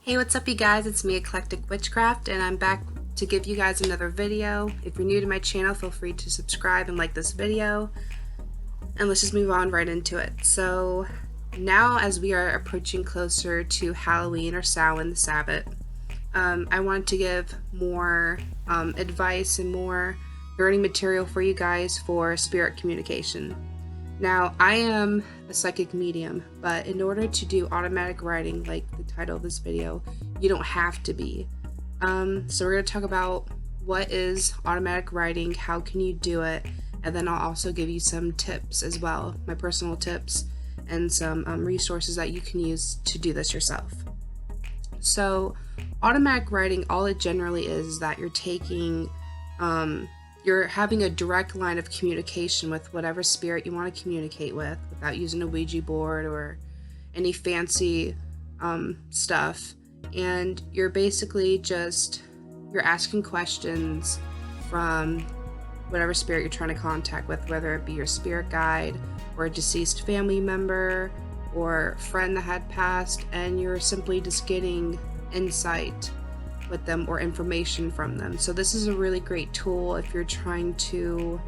Hey, what's up you guys? It's me, Eclectic Witchcraft, and I'm back to give you guys another video. If you're new to my channel, feel free to subscribe and like this video. And let's just move on right into it. So now as we are approaching closer to Halloween or Samhain, the Sabbath, I wanted to give more advice and more learning material for you guys for spirit communication. Now, I am a psychic medium, but in order to do automatic writing, like the title of this video, you don't have to be. So we're going to talk about what is automatic writing, how can you do it, and then I'll also give you some tips as well, my personal tips, and some resources that you can use to do this yourself. So automatic writing, all it generally is that you're taking you're having a direct line of communication with whatever spirit you want to communicate with without using a Ouija board or any fancy stuff. And you're basically you're asking questions from whatever spirit you're trying to contact with, whether it be your spirit guide or a deceased family member or friend that had passed, and you're simply just getting insight with them or information from them. So this is a really great tool if you're trying to,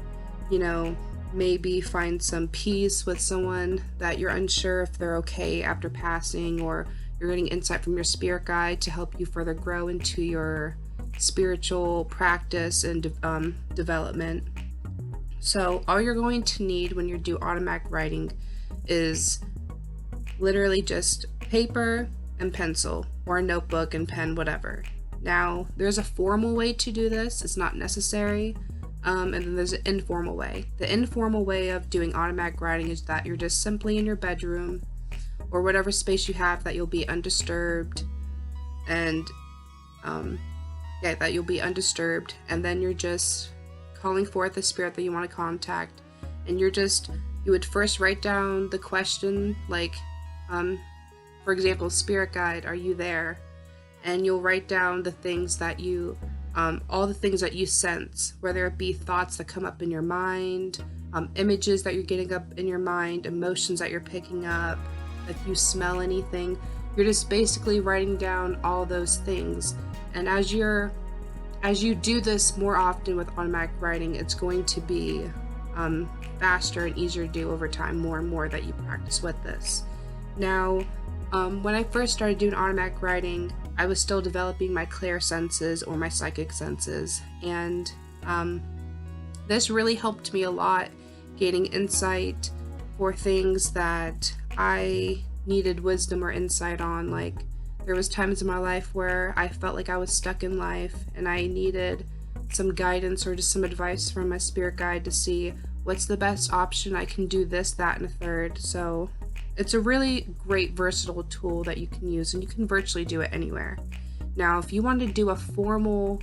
maybe find some peace with someone that you're unsure if they're okay after passing, or you're getting insight from your spirit guide to help you further grow into your spiritual practice and development. So all you're going to need when you do automatic writing is literally just paper and pencil, or a notebook and pen, whatever. Now, there's a formal way to do this, it's not necessary, and then there's an informal way. The informal way of doing automatic writing is that you're just simply in your bedroom, or whatever space you have that you'll be undisturbed, and that you'll be undisturbed, and then you're just calling forth the spirit that you want to contact, and you would first write down the question, like, for example, spirit guide, are you there? And you'll write down the things that you, all the things that you sense, whether it be thoughts that come up in your mind, images that you're getting up in your mind, emotions that you're picking up, if you smell anything, you're just basically writing down all those things. And as you do this more often with automatic writing, it's going to be faster and easier to do over time, more and more that you practice with this. Now, when I first started doing automatic writing, I was still developing my clair senses or my psychic senses, and this really helped me a lot, gaining insight for things that I needed wisdom or insight on. Like, there was times in my life where I felt like I was stuck in life and I needed some guidance or just some advice from my spirit guide to see what's the best option. I can do this, that, and a third. So it's a really great versatile tool that you can use, and you can virtually do it anywhere. Now, if you want to do a formal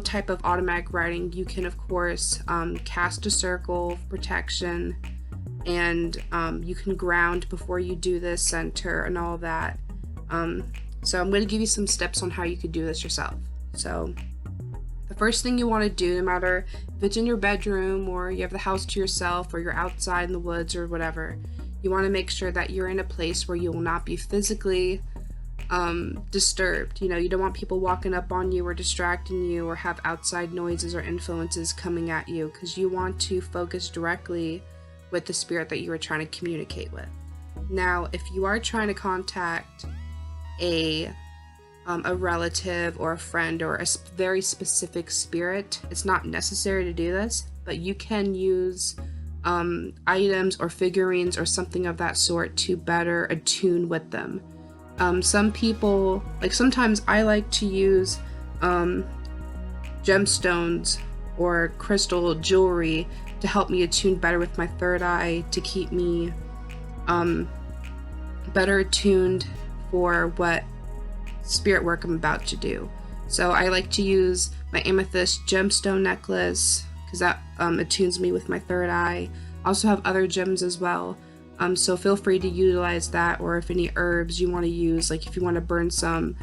type of automatic writing, you can of course cast a circle of protection, and you can ground before you do this, center, and all that. So I'm going to give you some steps on how you could do this yourself. So the first thing you want to do, no matter if it's in your bedroom or you have the house to yourself or you're outside in the woods or whatever, you want to make sure that you're in a place where you will not be physically disturbed. You don't want people walking up on you or distracting you or have outside noises or influences coming at you, because you want to focus directly with the spirit that you are trying to communicate with. Now, if you are trying to contact a relative or a friend or a very specific spirit, it's not necessary to do this, but you can use items or figurines or something of that sort to better attune with them. Some people, like, sometimes I like to use gemstones or crystal jewelry to help me attune better with my third eye, to keep me better attuned for what spirit work I'm about to do. So I like to use my Amethyst gemstone necklace because that attunes me with my third eye. I also have other gems as well, so feel free to utilize that, or if any herbs you want to use, like if you want to burn some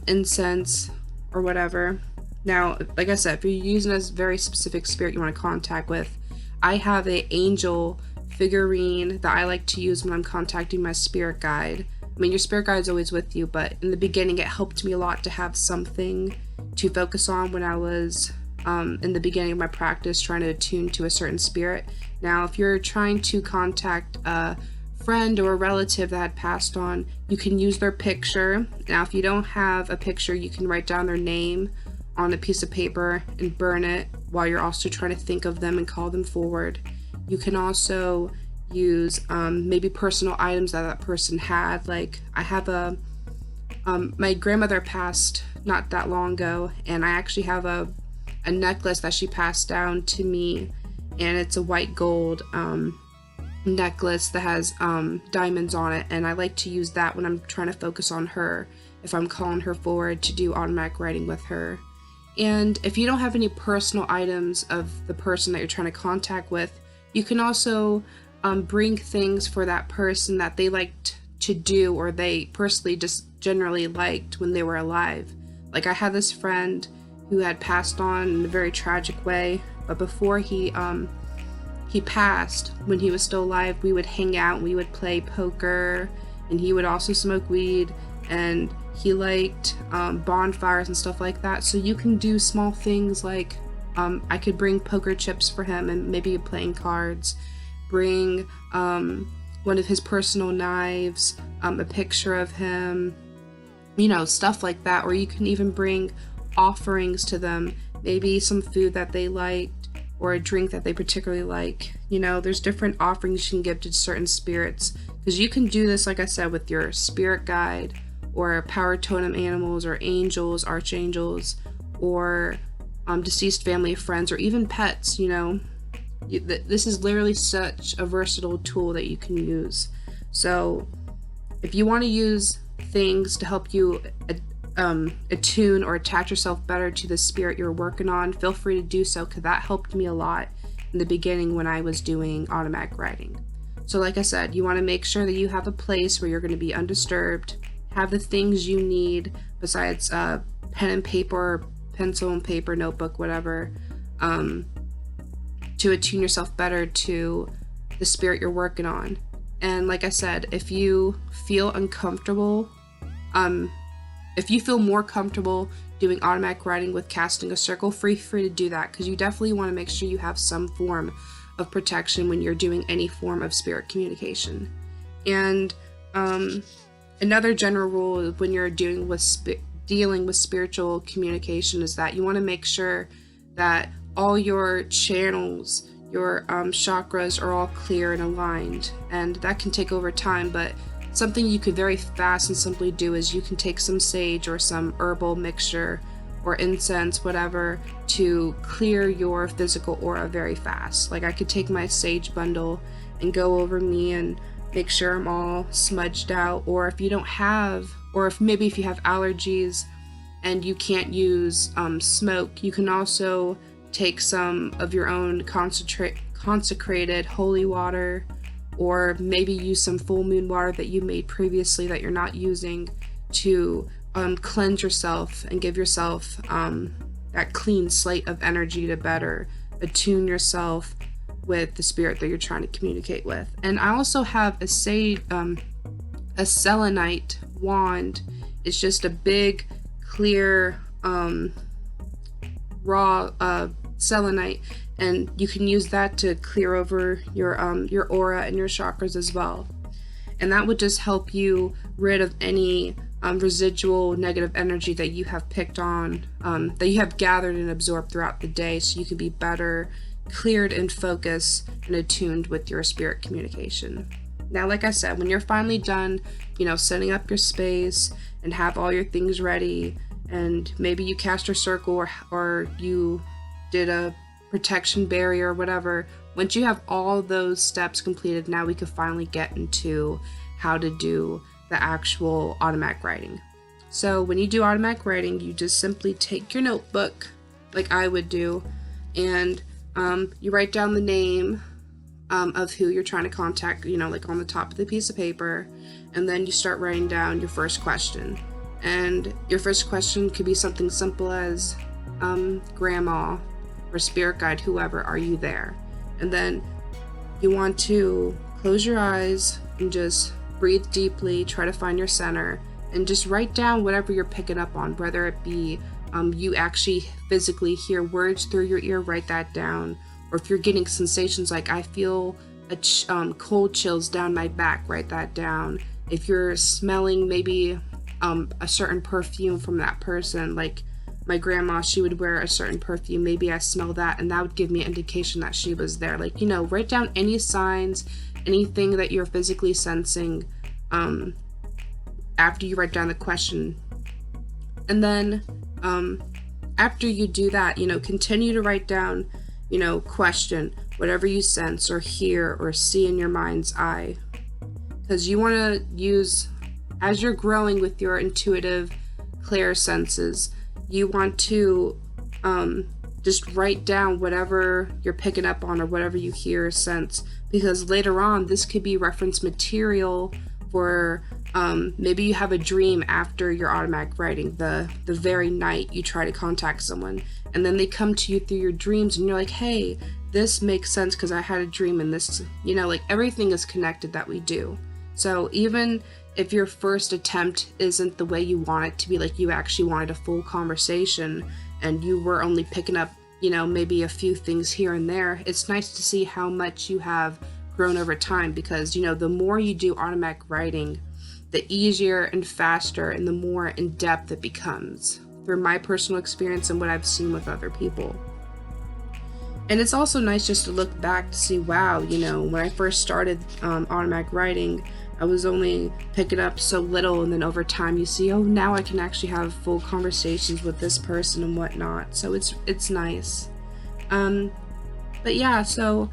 incense or whatever. Now, like I said, if you're using a very specific spirit you want to contact with, I have an angel figurine that I like to use when I'm contacting my spirit guide. I mean, your spirit guide is always with you, but in the beginning, it helped me a lot to have something to focus on when I was in the beginning of my practice trying to attune to a certain spirit. Now, if you're trying to contact a friend or a relative that had passed on, you can use their picture. Now, if you don't have a picture, you can write down their name on a piece of paper and burn it while you're also trying to think of them and call them forward. You can also use maybe personal items that person had. Like, I have my grandmother passed not that long ago, and I actually have a necklace that she passed down to me, and it's a white gold necklace that has diamonds on it, and I like to use that when I'm trying to focus on her, if I'm calling her forward to do automatic writing with her. And if you don't have any personal items of the person that you're trying to contact with, you can also bring things for that person that they liked to do, or they personally just generally liked when they were alive. Like, I had this friend who had passed on in a very tragic way, but before he passed, when he was still alive, we would hang out, we would play poker, and he would also smoke weed, and he liked bonfires and stuff like that. So you can do small things like I could bring poker chips for him and maybe playing cards, bring one of his personal knives, a picture of him, stuff like that. Or you can even bring offerings to them, maybe some food that they liked or a drink that they particularly like. There's different offerings you can give to certain spirits, because you can do this, like I said, with your spirit guide or power totem animals or angels, archangels, or deceased family of friends, or even pets. This is literally such a versatile tool that you can use. So if you want to use things to help you attune or attach yourself better to the spirit you're working on, feel free to do so, because that helped me a lot in the beginning when I was doing automatic writing. So like I said, you want to make sure that you have a place where you're going to be undisturbed, have the things you need besides pen and paper, pencil and paper, notebook, whatever, to attune yourself better to the spirit you're working on. And like I said, if you feel uncomfortable, if you feel more comfortable doing automatic writing with casting a circle, free to do that, because you definitely want to make sure you have some form of protection when you're doing any form of spirit communication. And another general rule when you're dealing with spiritual communication is that you want to make sure that all your channels, your chakras are all clear and aligned. And that can take over time, but something you could very fast and simply do is you can take some sage or some herbal mixture or incense, whatever, to clear your physical aura very fast. Like, I could take my sage bundle and go over me and make sure I'm all smudged out. Or if you don't have, or if you have allergies and you can't use smoke, you can also take some of your own consecrated holy water, or maybe use some full moon water that you made previously that you're not using, to cleanse yourself and give yourself that clean slate of energy to better attune yourself with the spirit that you're trying to communicate with. And I also have a Selenite wand. It's just a big, clear, raw selenite, and you can use that to clear over your aura and your chakras as well. And that would just help you rid of any residual negative energy that you have picked on, that you have gathered and absorbed throughout the day, so you can be better cleared and focused and attuned with your spirit communication. Now, like I said, when you're finally done, setting up your space and have all your things ready, and maybe you cast your circle or you did a protection barrier or whatever, once you have all those steps completed, now we can finally get into how to do the actual automatic writing. So when you do automatic writing, you just simply take your notebook, like I would do, and you write down the name of who you're trying to contact, like on the top of the piece of paper, and then you start writing down your first question. And your first question could be something simple as, Grandma, or spirit guide, whoever, are you there? And then you want to close your eyes and just breathe deeply, try to find your center, and just write down whatever you're picking up on, whether it be you actually physically hear words through your ear, write that down. Or if you're getting sensations like I feel cold chills down my back, write that down. If you're smelling maybe a certain perfume from that person, like my grandma, she would wear a certain perfume, maybe I smell that, and that would give me an indication that she was there. Like, write down any signs, anything that you're physically sensing after you write down the question. And then after you do that, continue to write down, question, whatever you sense or hear or see in your mind's eye. Because you want to use, as you're growing with your intuitive, clear senses, you want to just write down whatever you're picking up on or whatever you hear or sense, because later on this could be reference material for maybe you have a dream after your automatic writing, the very night you try to contact someone, and then they come to you through your dreams and you're like, hey, this makes sense because I had a dream, and this, like everything is connected that we do. So even if your first attempt isn't the way you want it to be, like you actually wanted a full conversation and you were only picking up, maybe a few things here and there, it's nice to see how much you have grown over time, because, the more you do automatic writing, the easier and faster and the more in depth it becomes, through my personal experience and what I've seen with other people. And it's also nice just to look back to see, wow, when I first started automatic writing, I was only picking up so little, and then over time you see, oh, now I can actually have full conversations with this person and whatnot. So it's nice. But yeah, so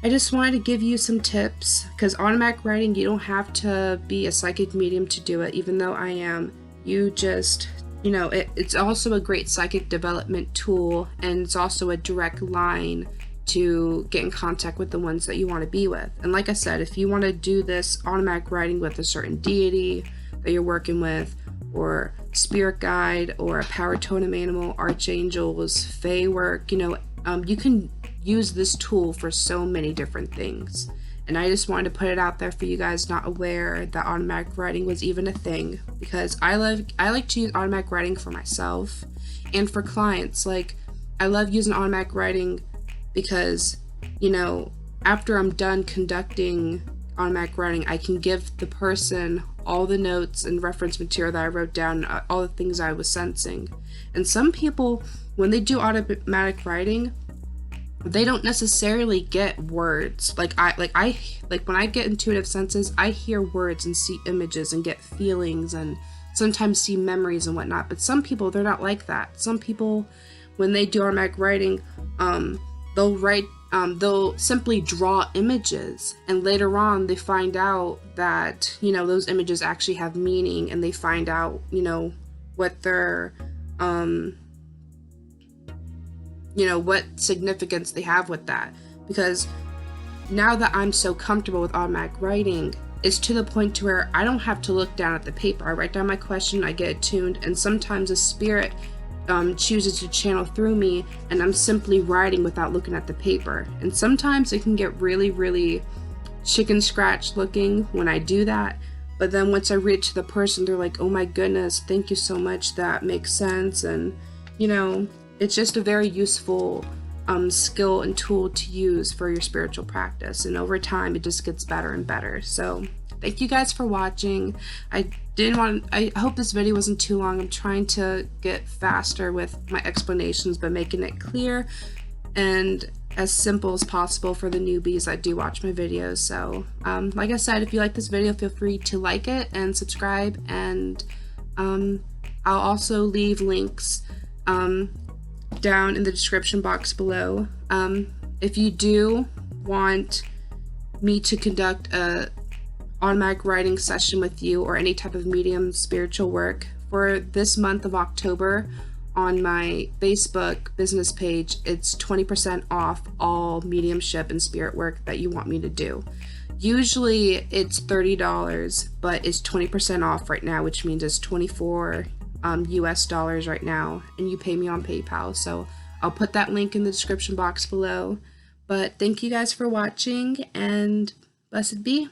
I just wanted to give you some tips, because automatic writing, you don't have to be a psychic medium to do it, even though I am. You just, it's also a great psychic development tool, and it's also a direct line to get in contact with the ones that you want to be with. And like I said, if you want to do this automatic writing with a certain deity that you're working with, or spirit guide, or a power totem animal, archangels, fae work, you can use this tool for so many different things. And I just wanted to put it out there for you guys not aware that automatic writing was even a thing, because I like to use automatic writing for myself and for clients. Like, I love using automatic writing because, after I'm done conducting automatic writing, I can give the person all the notes and reference material that I wrote down, all the things I was sensing. And some people, when they do automatic writing, they don't necessarily get words. Like when I get intuitive senses, I hear words and see images and get feelings and sometimes see memories and whatnot. But some people, they're not like that. Some people, when they do automatic writing, they'll simply draw images, and later on they find out that, those images actually have meaning, and they find out, what their what significance they have with that. Because now that I'm so comfortable with automatic writing, it's to the point to where I don't have to look down at the paper. I write down my question, I get attuned, and sometimes a spirit chooses to channel through me, and I'm simply writing without looking at the paper. And sometimes it can get really, really chicken scratch looking when I do that, but then once I read it to the person, they're like, oh my goodness, thank you so much, that makes sense. And it's just a very useful skill and tool to use for your spiritual practice, and over time it just gets better and better. So thank you guys for watching. I hope this video wasn't too long. I'm trying to get faster with my explanations, but making it clear and as simple as possible for the newbies that do watch my videos. So like I said, if you like this video, feel free to like it and subscribe, and I'll also leave links down in the description box below. If you do want me to conduct a automatic writing session with you, or any type of medium spiritual work, for this month of October, on my Facebook business page, it's 20% off all mediumship and spirit work that you want me to do. Usually it's $30, but it's 20% off right now, which means it's $24 US dollars right now, and you pay me on PayPal. So I'll put that link in the description box below. But thank you guys for watching, and blessed be.